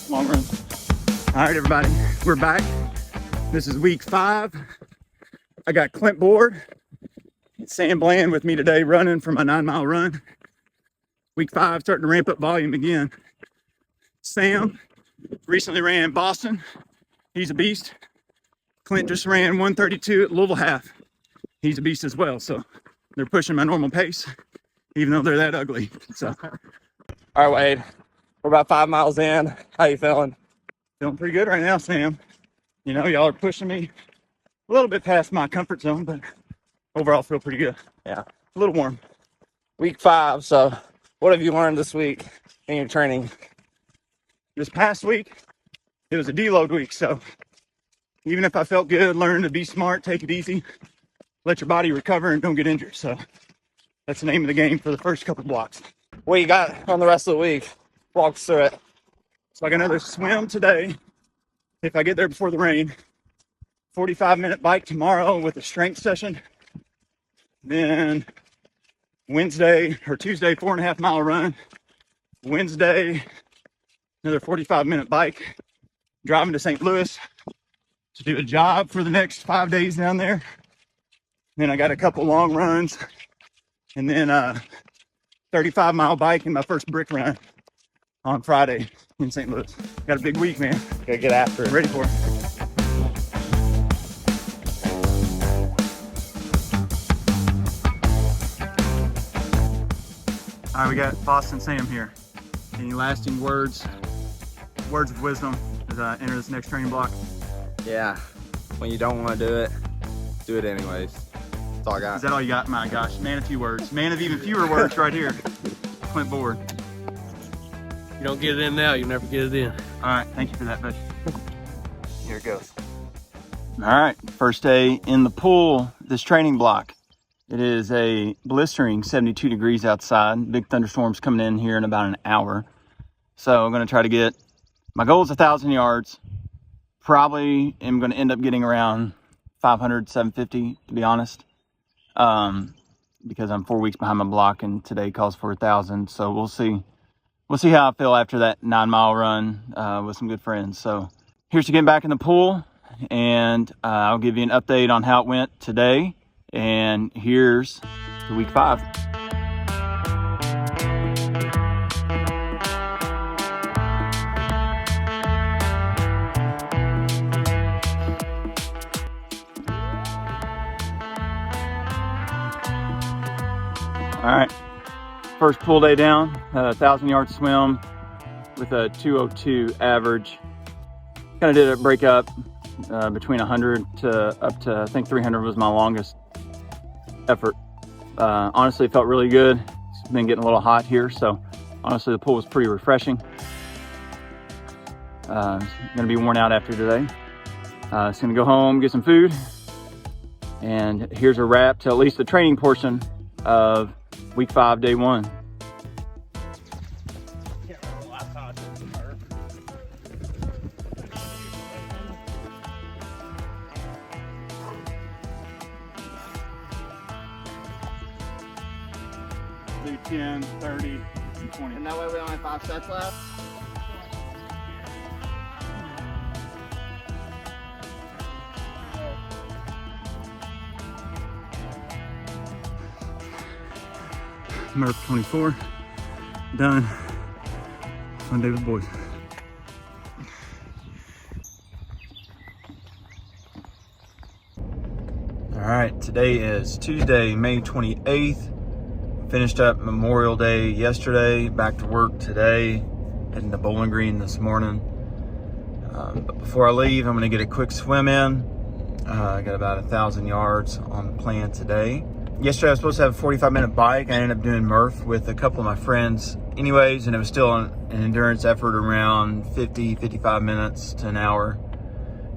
Long run. All right, everybody, we're back. This is week 5. I got Clint Board and Sam Bland with me today running for my 9-mile run. Week 5, starting to ramp up volume again. Sam recently ran Boston. He's a beast. Clint just ran 132 at Louisville half. He's a beast as well. So they're pushing my normal pace, even though they're that ugly. So, all right, Wade, we're about 5 miles in. How you feeling? Feeling pretty good right now, Sam. You know, y'all are pushing me a little bit past my comfort zone, but overall feel pretty good. Yeah. A little warm. Week 5. So what have you learned this week in your training? This past week, it was a deload week. So even if I felt good, learn to be smart, take it easy, let your body recover and don't get injured. So that's the name of the game for the first couple blocks. What you got on the rest of the week? Walk us through it. So I got another swim today. If I get there before the rain, 45-minute bike tomorrow with a strength session. Then Tuesday, 4.5 mile run. Wednesday, another 45-minute bike. Driving to St. Louis to do a job for the next 5 days down there. Then I got a couple long runs. And then 35-mile bike and my first brick run on Friday in St. Louis. Got a big week, man. Gotta get after it. Ready for it. All right, we got Boston Sam here. Any lasting words of wisdom as I enter this next training block? Yeah, when you don't want to do it anyways. That's all I got. Is that all you got? My gosh, man of few words. Man of even fewer words right here. Clint Board. You don't get it in now, you never get it in. All right, thank you for that, buddy. Here it goes. All right, first day in the pool, this training block. It is a blistering 72 degrees outside. Big thunderstorms coming in here in about an hour. So I'm gonna try to get, my goal is 1,000 yards. Probably am gonna end up getting around 500, 750, to be honest. Because I'm 4 weeks behind my block and today calls for 1,000. So we'll see. We'll see how I feel after that 9-mile run with some good friends. So here's to getting back in the pool, and I'll give you an update on how it went today. And here's to week 5. All right. First pool day down, 1,000-yard swim with a 2:02 average. Kind of did a break up between 100 to up to, I think 300 was my longest effort. Honestly, it felt really good. It's been getting a little hot here, so honestly the pool was pretty refreshing. Gonna be worn out after today. It's gonna go home, get some food, and here's a wrap to at least the training portion of week 5, day 1. Do 10, 30, and 20. And that way we only have 5 sets left. Murph 24, done. Fun day with the boys. All right, today is Tuesday, May 28th. Finished up Memorial Day yesterday, back to work today, heading to Bowling Green this morning. But before I leave, I'm gonna get a quick swim in. I got about 1,000 yards on the plan today. Yesterday I was supposed to have a 45-minute bike. I ended up doing Murph with a couple of my friends anyways, and it was still an endurance effort around 50, 55 minutes to an hour.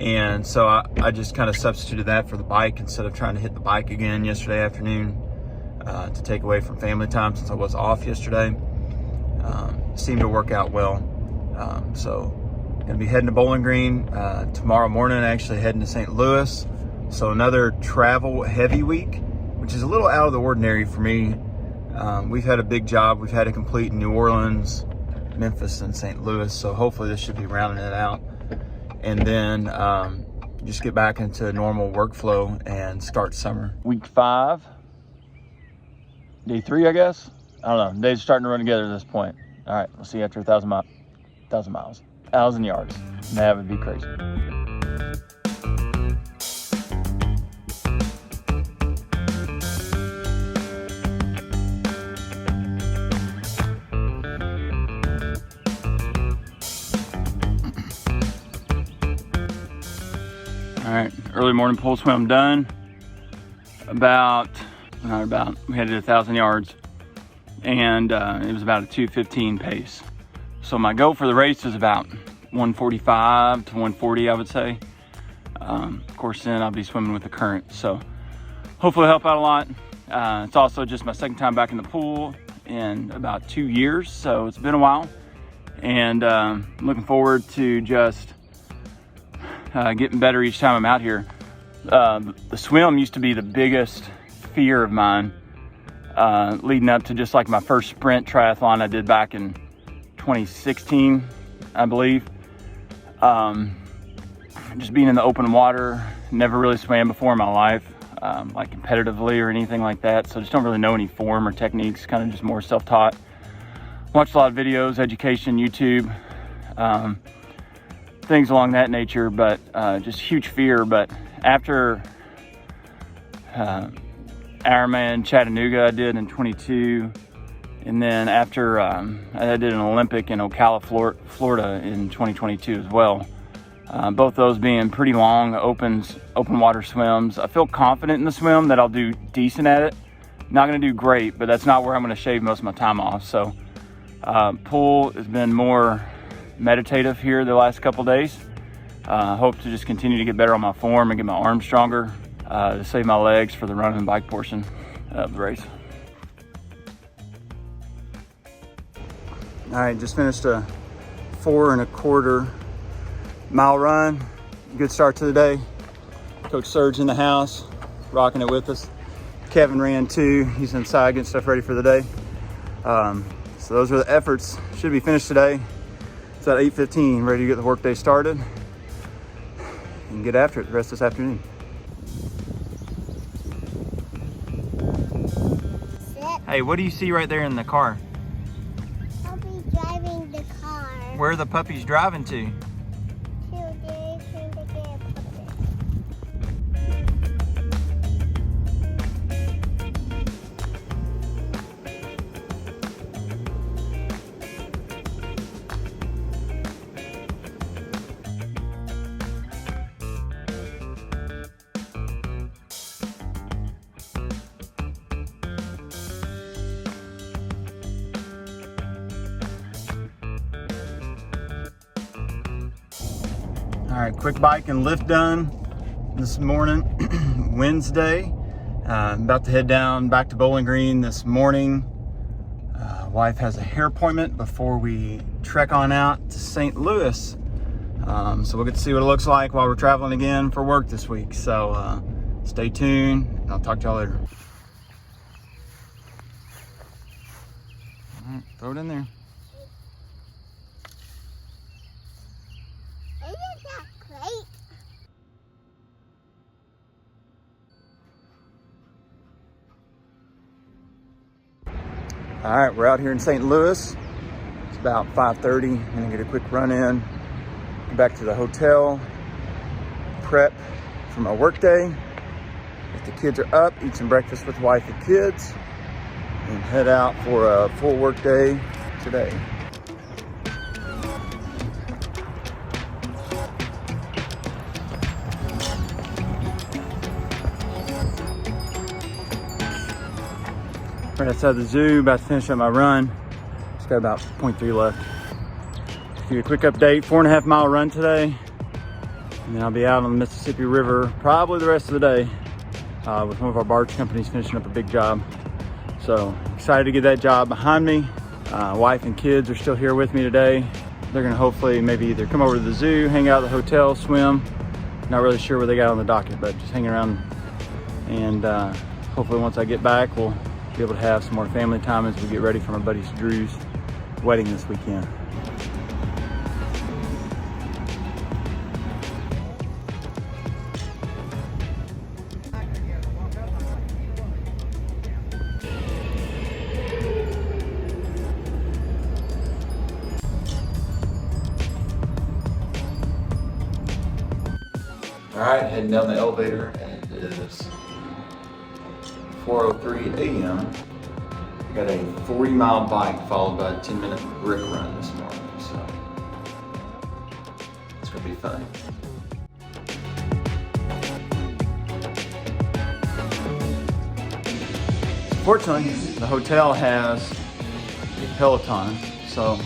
And so I just kind of substituted that for the bike instead of trying to hit the bike again yesterday afternoon to take away from family time since I was off yesterday. Seemed to work out well. So gonna be heading to Bowling Green tomorrow morning, actually heading to St. Louis. So another travel heavy week, which is a little out of the ordinary for me. We've had a big job we've had to complete in New Orleans, Memphis and St. Louis. So hopefully this should be rounding it out. And then just get back into normal workflow and start summer. Week 5, day 3, I guess. I don't know. Days starting to run together at this point. All right, we'll see you after 1,000 miles, 1,000 yards. That would be crazy. All right, early morning pole swim done. We headed 1,000 yards, and it was about a 2:15 pace. So my goal for the race is about 145 to 140, I would say. Of course, then I'll be swimming with the current, so hopefully it'll help out a lot. It's also just my second time back in the pool in about 2 years, so it's been a while, and I'm looking forward to just getting better each time I'm out here. The swim used to be the biggest fear of mine, leading up to just like my first sprint triathlon I did back in 2016, I believe. Just being in the open water, never really swam before in my life, like competitively or anything like that. So just don't really know any form or techniques, kind of just more self-taught. Watched a lot of videos, education, YouTube, things along that nature, but just huge fear. But after Ironman Chattanooga I did in 22, and then after I did an Olympic in Ocala, Florida in 2022 as well. Both those being pretty long open water swims. I feel confident in the swim that I'll do decent at it. Not gonna do great, but that's not where I'm gonna shave most of my time off. So pool has been more meditative here the last couple days. Hope to just continue to get better on my form and get my arms stronger to save my legs for the run and bike portion of the race. All right, just finished a 4.25 mile run. Good start to the day. Coach Serge in the house, rocking it with us. Kevin ran too. He's inside getting stuff ready for the day. So those are the efforts. Should be finished today. It's at 8:15, ready to get the workday started and get after it the rest of this afternoon. Hey, what do you see right there in the car? Puppy driving the car. Where are the puppies driving to? All right, quick bike and lift done this morning, Wednesday. About to head down back to Bowling Green this morning. Wife has a hair appointment before we trek on out to St. Louis. So we'll get to see what it looks like while we're traveling again for work this week. So stay tuned, and I'll talk to y'all later. All right, throw it in there. All right, we're out here in St. Louis. It's about 5:30. I'm gonna get a quick run in, get back to the hotel, prep for my work day. If the kids are up, eat some breakfast with wife and kids, and head out for a full work day today. Right outside the zoo, about to finish up my run. Just got about 0.3 left. Give you a quick update, 4.5 mile run today. And then I'll be out on the Mississippi River probably the rest of the day with one of our barge companies finishing up a big job. So excited to get that job behind me. Wife and kids are still here with me today. They're gonna hopefully maybe either come over to the zoo, hang out at the hotel, swim. Not really sure what they got on the docket, but just hanging around. And hopefully once I get back, we'll be able to have some more family time as we get ready for my buddy Drew's wedding this weekend. All right, heading down the elevator, and it is 4:03 a.m. I got a 40-mile bike followed by a 10-minute brick run this morning, so it's gonna be fun. Fortunately, the hotel has a Peloton, so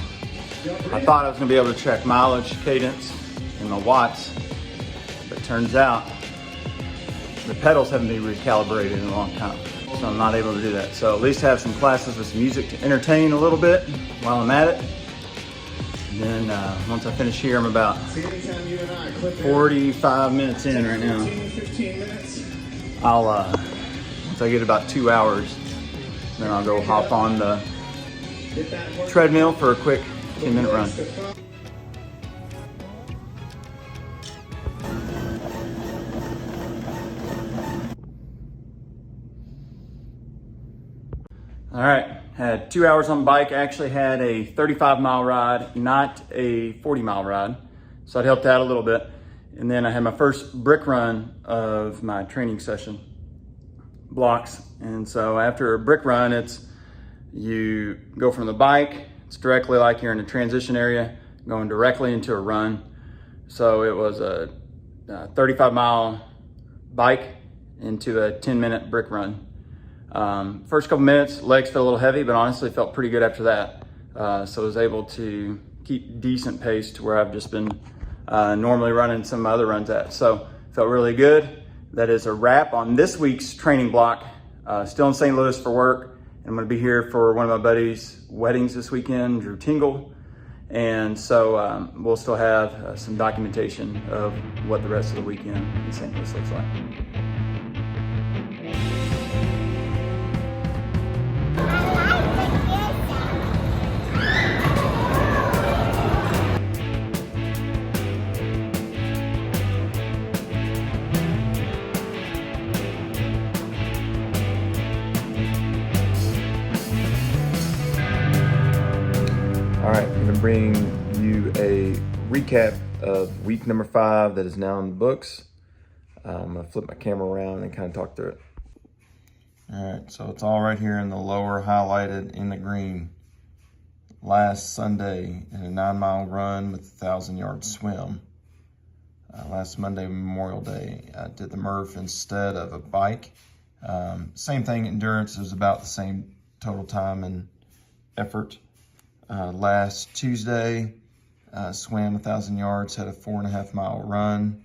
I thought I was gonna be able to check mileage, cadence, and my watts. But turns out the pedals haven't been recalibrated in a long time, so I'm not able to do that. So at least have some classes with some music to entertain a little bit while I'm at it. And then once I finish here, I'm about 45 minutes in right now. I'll once I get about 2 hours, then I'll go hop on the treadmill for a quick 10-minute run. All right, had 2 hours on the bike. Actually had a 35-mile ride, not a 40-mile ride. So it helped out a little bit. And then I had my first brick run of my training session blocks. And so after a brick run, you go from the bike, it's directly like you're in a transition area, going directly into a run. So it was a 35-mile bike into a 10-minute brick run. First couple minutes, legs felt a little heavy, but honestly felt pretty good after that. So I was able to keep decent pace to where I've just been normally running some of my other runs at. So felt really good. That is a wrap on this week's training block. Still in St. Louis for work. I'm gonna be here for one of my buddies' weddings this weekend, Drew Tingle. And so we'll still have some documentation of what the rest of the weekend in St. Louis looks like. All right, I'm gonna bring you a recap of week number 5 that is now in the books. I'm gonna flip my camera around and kind of talk through it. All right, so it's all right here in the lower highlighted in the green. Last Sunday in a 9-mile run with a 1,000-yard swim. Last Monday, Memorial Day, I did the Murph instead of a bike. Same thing, endurance is about the same total time and effort. Last Tuesday, swam 1,000 yards, had a 4.5-mile run.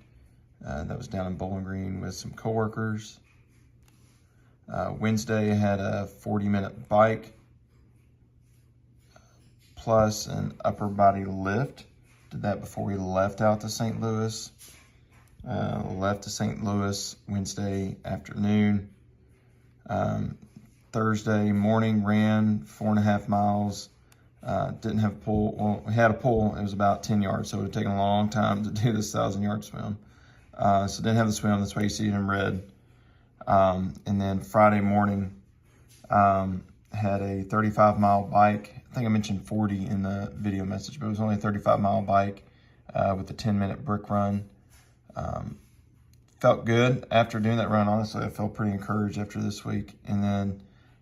That was down in Bowling Green with some coworkers. Wednesday, I had a 40-minute bike plus an upper body lift. Did that before we left out to St. Louis. Left to St. Louis Wednesday afternoon. Thursday morning, ran 4.5 miles. Didn't have a pool. Well, we had a pool. It was about 10 yards, so it would have taken a long time to do this 1,000-yard swim. So didn't have the swim. That's why you see it in red. And then Friday morning, had a 35-mile bike. I think I mentioned 40 in the video message, but it was only a 35-mile bike with a 10-minute brick run. Felt good after doing that run. Honestly, I felt pretty encouraged after this week. And then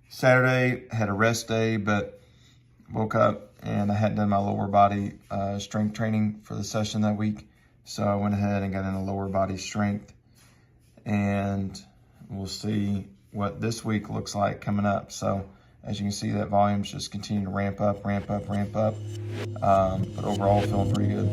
Saturday, had a rest day, but woke up and I hadn't done my lower body strength training for the session that week. So I went ahead and got into lower body strength. And we'll see what this week looks like coming up. So as you can see, that volume's just continuing to ramp up. But overall, feeling pretty good.